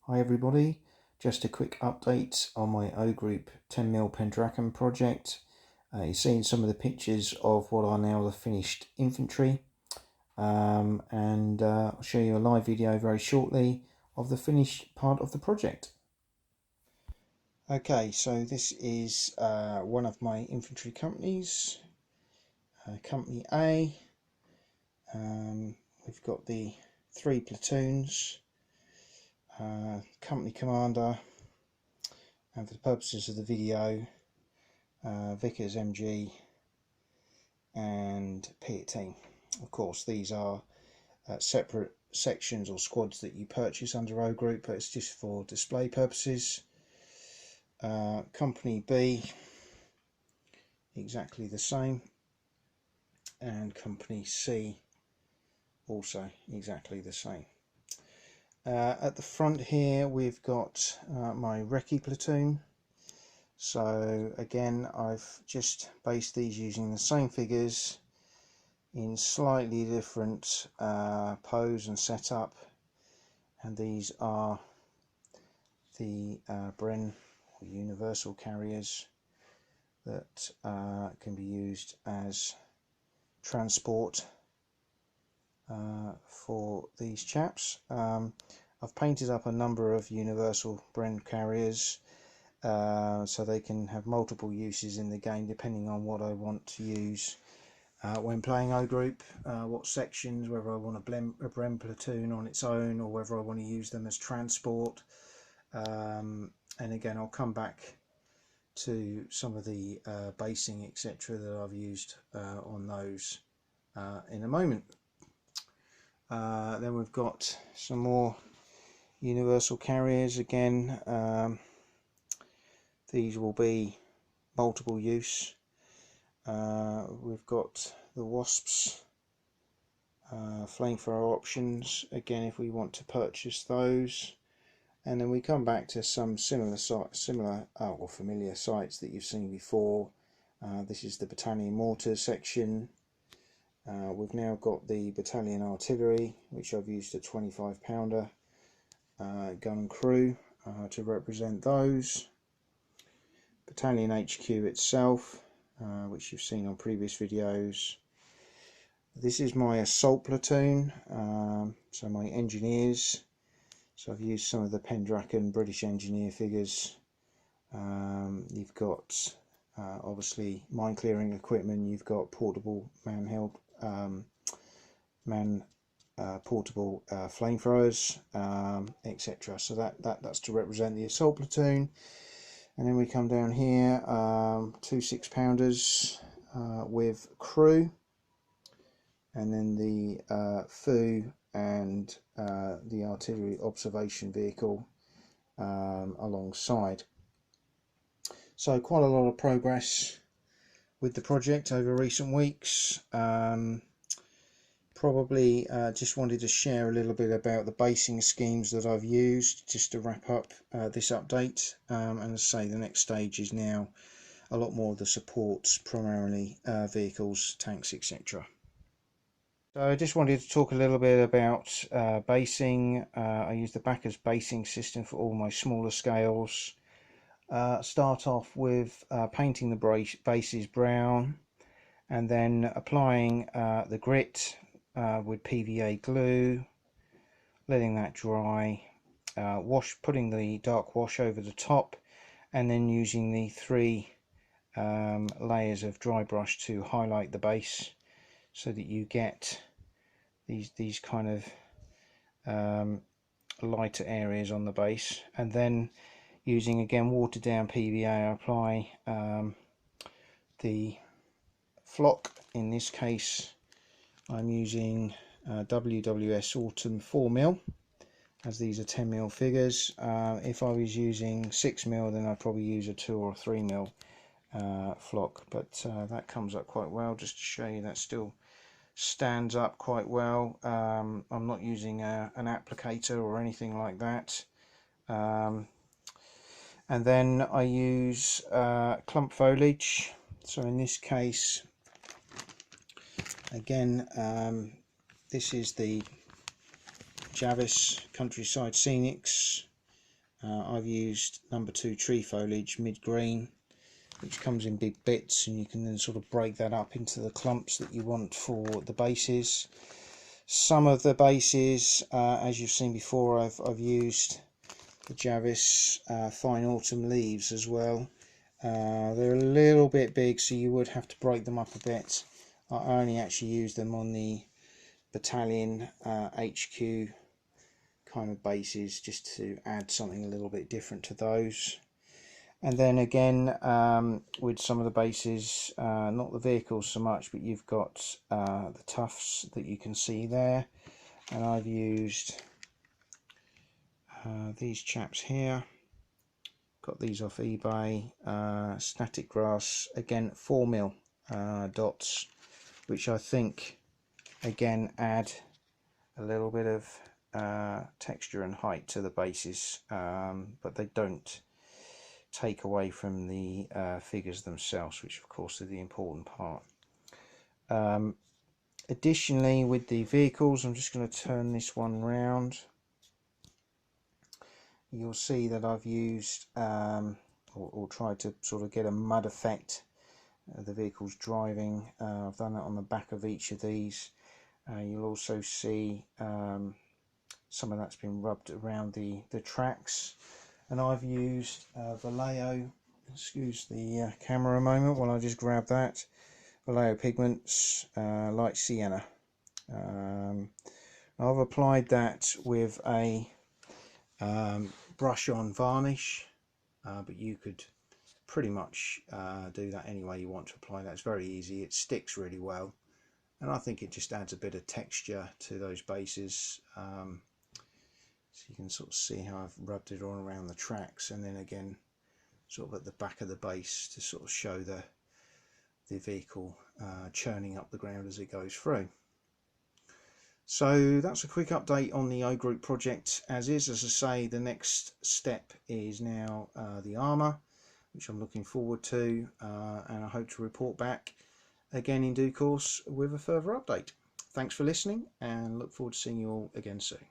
Hi everybody, just a quick update on my O Group 10mm Pendragon project. You've seen some of the pictures of what are now the finished infantry, and I'll show you a live video very shortly of the finished part of the project. Okay, so this is one of my infantry companies, Company A. We've got the 3 platoons, company commander, and for the purposes of the video, Vickers MG and Piat team. Of course, these are separate sections or squads that you purchase under O Group, but it's just for display purposes. Company B, exactly the same, and Company C, also exactly the same. At the front here we've got my recce platoon. So again, I've just based these using the same figures in slightly different pose and setup, and these are the Bren or universal carriers that can be used as transport for these chaps. I've painted up a number of universal Bren carriers so they can have multiple uses in the game depending on what I want to use when playing O Group, what sections, whether I want a Bren platoon on its own or whether I want to use them as transport. And again, I'll come back to some of the basing etc that I've used on those in a moment. Then we've got some more universal carriers again. These will be multiple use. We've got the Wasps flamethrower options again if we want to purchase those, and then we come back to some similar or familiar sites that you've seen before. This is the Britannia Mortar section. We've now got the battalion artillery, which I've used a 25-pounder gun and crew to represent those. Battalion HQ itself, which you've seen on previous videos. This is my assault platoon, so my engineers. So I've used some of the Pendragon British engineer figures. You've got obviously mine clearing equipment. You've got portable portable flamethrowers, etc. So that's to represent the assault platoon. And then we come down here, 2 6-pounders with crew, and then the FOO and the artillery observation vehicle alongside. So quite a lot of progress with the project over recent weeks. Probably just wanted to share a little bit about the basing schemes that I've used just to wrap up this update, and as I say, the next stage is now a lot more of the supports, primarily vehicles, tanks, etc. So I just wanted to talk a little bit about basing. I use the Backers basing system for all my smaller scales. Start off with painting the bases brown, and then applying the grit with PVA glue, letting that dry, putting the dark wash over the top, and then using the 3 layers of dry brush to highlight the base so that you get these kind of lighter areas on the base. And then using again watered down PVA, I apply the flock. In this case I'm using WWS Autumn 4mm, as these are 10mm figures. If I was using 6mm, then I'd probably use a 2 or 3mm flock, but that comes up quite well. Just to show you, that still stands up quite well. I'm not using an applicator or anything like that. And then I use Clump Foliage. So in this case, again, this is the Javis Countryside Scenics I've used number 2 tree foliage mid-green, which comes in big bits, and you can then sort of break that up into the clumps that you want for the bases. Some of the bases, as you've seen before, I've used the Jarvis Fine Autumn Leaves as well. They're a little bit big, so you would have to break them up a bit. I only actually use them on the battalion HQ kind of bases, just to add something a little bit different to those. And then again, with some of the bases, not the vehicles so much, but you've got the tufts that you can see there, and I've used these chaps here. Got these off eBay. Static grass, again 4mm dots, which I think again add a little bit of texture and height to the bases, but they don't take away from the figures themselves, which of course are the important part. Additionally, with the vehicles, I'm just going to turn this one round. You'll see that I've used or tried to sort of get a mud effect. The vehicle's driving. I've done that on the back of each of these. You'll also see some of that's been rubbed around the tracks, and I've used Vallejo, excuse the camera a moment while I just grab that, Vallejo pigments, light sienna. I've applied that with a brush on varnish, but you could pretty much do that any way you want to apply that. It's very easy, it sticks really well, and I think it just adds a bit of texture to those bases. So you can sort of see how I've rubbed it all around the tracks, and then again sort of at the back of the base to sort of show the vehicle churning up the ground as it goes through. So that's a quick update on the O Group project as is. As I say, the next step is now the armour, which I'm looking forward to, and I hope to report back again in due course with a further update. Thanks for listening, and look forward to seeing you all again soon.